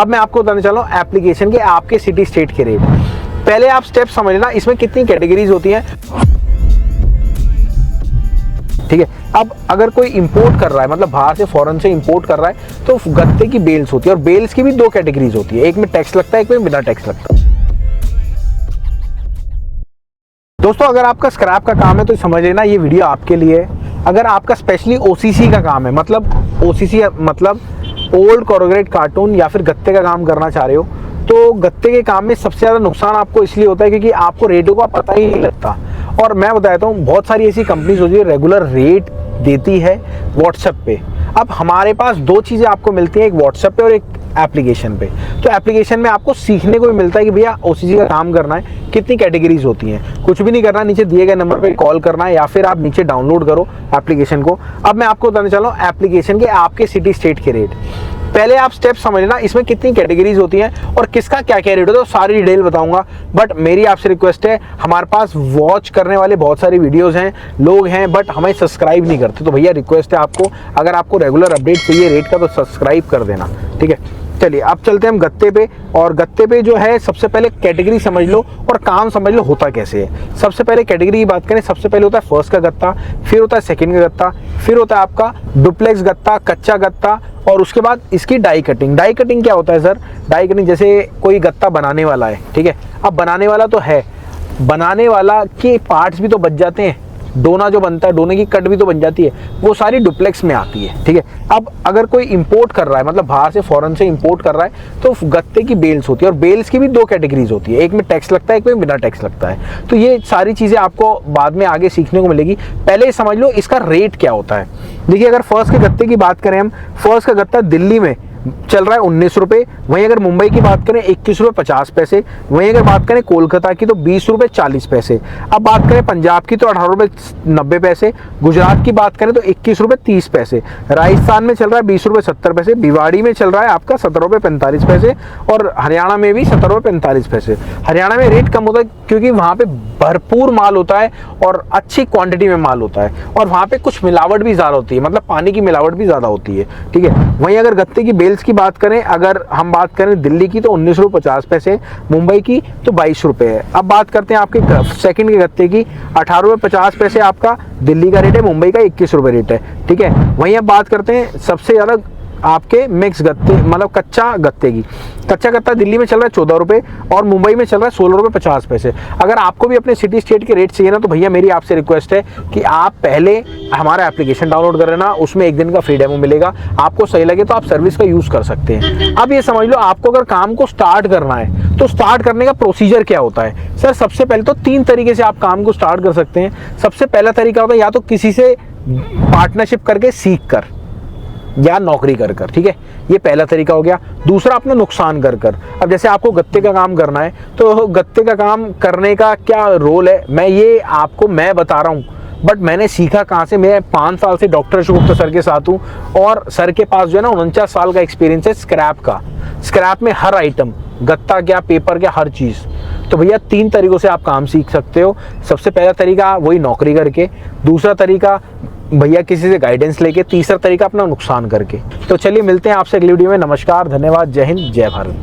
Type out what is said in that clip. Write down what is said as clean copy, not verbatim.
अब मैं आपको बताने चला हूँ एप्लीकेशन के आपके सिटी स्टेट के रेट। पहले आप स्टेप समझ लेना, इसमें कितनी कैटेगरीज होती हैं, ठीक है। अब अगर कोई इंपोर्ट कर रहा है, मतलब बाहर से फॉरेन से इंपोर्ट कर रहा है, तो गत्ते की बेल्स होती है और बेल्स की भी दो कैटेगरीज होती है, एक में टैक्स लगता है, एक में बिना टैक्स लगता है। दोस्तों अगर आपका स्क्रैप का काम है तो समझ लेना ये वीडियो आपके लिए है। अगर आपका स्पेशली ओसीसी का काम है, मतलब ओसीसी मतलब ओल्ड कोरोगेट कार्टून या फिर गत्ते का काम करना चाह रहे हो, तो गत्ते के काम में सबसे ज़्यादा नुकसान आपको इसलिए होता है क्योंकि आपको रेटों का पता ही नहीं लगता। और मैं बताता हूँ बहुत सारी ऐसी कंपनीज होती है रेगुलर रेट देती है व्हाट्सएप पे। अब हमारे पास दो चीज़ें आपको मिलती हैं, एक व्हाट्सएप पे और एक एप्लीकेशन पे। तो एप्लीकेशन में आपको सीखने को भी मिलता है कि भैया ओसीसी का काम करना है, कितनी कैटेगरीज होती हैं। कुछ भी नहीं करना, नीचे दिए गए नंबर पे कॉल करना है या फिर आप नीचे डाउनलोड करो एप्लीकेशन को। अब मैं आपको बताने चला हूँ एप्लीकेशन के आपके सिटी स्टेट के रेट। पहले आप स्टेप समझ लेना, इसमें कितनी कैटेगरीज होती हैं और किसका क्या क्या रेट होता है, तो सारी डिटेल बताऊंगा। बट मेरी आपसे रिक्वेस्ट है, हमारे पास वॉच करने वाले बहुत सारी वीडियोस हैं, लोग हैं, बट हमें सब्सक्राइब नहीं करते। तो भैया रिक्वेस्ट है आपको, अगर आपको रेगुलर अपडेट चाहिए रेट का तो सब्सक्राइब कर देना, ठीक है। चलिए अब चलते हैं हम गत्ते पे। और गत्ते पे जो है सबसे पहले कैटेगरी समझ लो और काम समझ लो होता कैसे है। सबसे पहले कैटेगरी की बात करें, सबसे पहले होता है फर्स्ट का गत्ता, फिर होता है सेकंड का गत्ता, फिर होता है आपका डुप्लेक्स गत्ता, कच्चा गत्ता, और उसके बाद इसकी डाई कटिंग। डाई कटिंग क्या होता है सर? डाई कटिंग जैसे कोई गत्ता बनाने वाला है, ठीक है। अब बनाने वाला तो है, बनाने वाला के पार्ट्स भी तो बच जाते हैं, डोना जो बनता है, डोने की कट भी तो बन जाती है, वो सारी डुप्लेक्स में आती है, ठीक है। अब अगर कोई इंपोर्ट कर रहा है, मतलब बाहर से फॉरेन से इंपोर्ट कर रहा है, तो गत्ते की बेल्स होती है और बेल्स की भी दो कैटेगरीज होती है, एक में टैक्स लगता है, एक में बिना टैक्स लगता है। तो ये सारी चीज़ें आपको बाद में आगे सीखने को मिलेगी। पहले समझ लो इसका रेट क्या होता है। देखिए अगर फर्स्ट के गत्ते की बात करें हम, फर्स्ट का गत्ता दिल्ली में चल रहा है 19 रुपये। वहीं अगर मुंबई की बात करें 21 रुपये 50 पैसे। वहीं अगर बात करें कोलकाता की तो 20 रुपये 40 पैसे। अब बात करें पंजाब की तो 18 रुपये 90 पैसे। गुजरात की बात करें तो 21 रुपये 30 पैसे। राजस्थान में चल रहा है 20 रुपये 70 पैसे। भिवाड़ी में चल रहा है आपका 17 रुपये 45 पैसे। और हरियाणा में भी 17 रुपये 45 पैसे। हरियाणा में रेट कम होता है क्योंकि वहाँ पे भरपूर माल होता है और अच्छी क्वांटिटी में माल होता है, और वहाँ पे कुछ मिलावट भी ज़्यादा होती है, मतलब पानी की मिलावट भी ज़्यादा होती है, ठीक है। वहीं अगर गत्ते की बेल्स की बात करें, अगर हम बात करें दिल्ली की तो 19 रुपये 50 पैसे, मुंबई की तो 22 रुपये है। अब बात करते हैं आपके सेकंड के गत्ते की, 18 रुपये 50 पैसे आपका दिल्ली का रेट है, मुंबई का 21 रुपये रेट है, ठीक है। वहीं अब बात करते हैं सबसे ज़्यादा आपके मिक्स गत्ते, मतलब कच्चा गत्ते की। कच्चा गत्ता दिल्ली में चल रहा है 14 रुपये और मुंबई में चल रहा है 16 रुपये 50 पैसे। अगर आपको भी अपने सिटी स्टेट के रेट चाहिए ना, तो भैया मेरी आपसे रिक्वेस्ट है कि आप पहले हमारा एप्लीकेशन डाउनलोड कर लेना, उसमें एक दिन का फ्री डेमो मिलेगा। आपको सही लगे तो आप सर्विस का यूज़ कर सकते हैं। अब ये समझ लो, आपको अगर काम को स्टार्ट करना है तो स्टार्ट करने का प्रोसीजर क्या होता है सर? सबसे पहले तो 3 तरीके से आप काम को स्टार्ट कर सकते हैं। सबसे पहला तरीका होता है या तो किसी से पार्टनरशिप करके सीख कर या नौकरी कर कर, ठीक है, ये पहला तरीका हो गया। दूसरा अपना नुकसान कर कर। अब जैसे आपको गत्ते का काम करना है तो गत्ते का काम करने का क्या रोल है, मैं बता रहा हूँ, बट मैंने सीखा कहाँ से? मैं 5 साल से डॉक्टर अशोक गुप्ता सर के साथ हूँ और सर के पास जो है ना 49 साल का एक्सपीरियंस है स्क्रैप का। स्क्रैप में हर आइटम, गत्ता क्या, पेपर क्या, हर चीज़। तो भैया 3 तरीकों से आप काम सीख सकते हो। सबसे पहला तरीका वही नौकरी करके, दूसरा तरीका भैया किसी से गाइडेंस लेके, तीसरा तरीका अपना नुकसान करके। तो चलिए मिलते हैं आपसे अगली वीडियो में। नमस्कार, धन्यवाद, जय हिंद, जय भारत।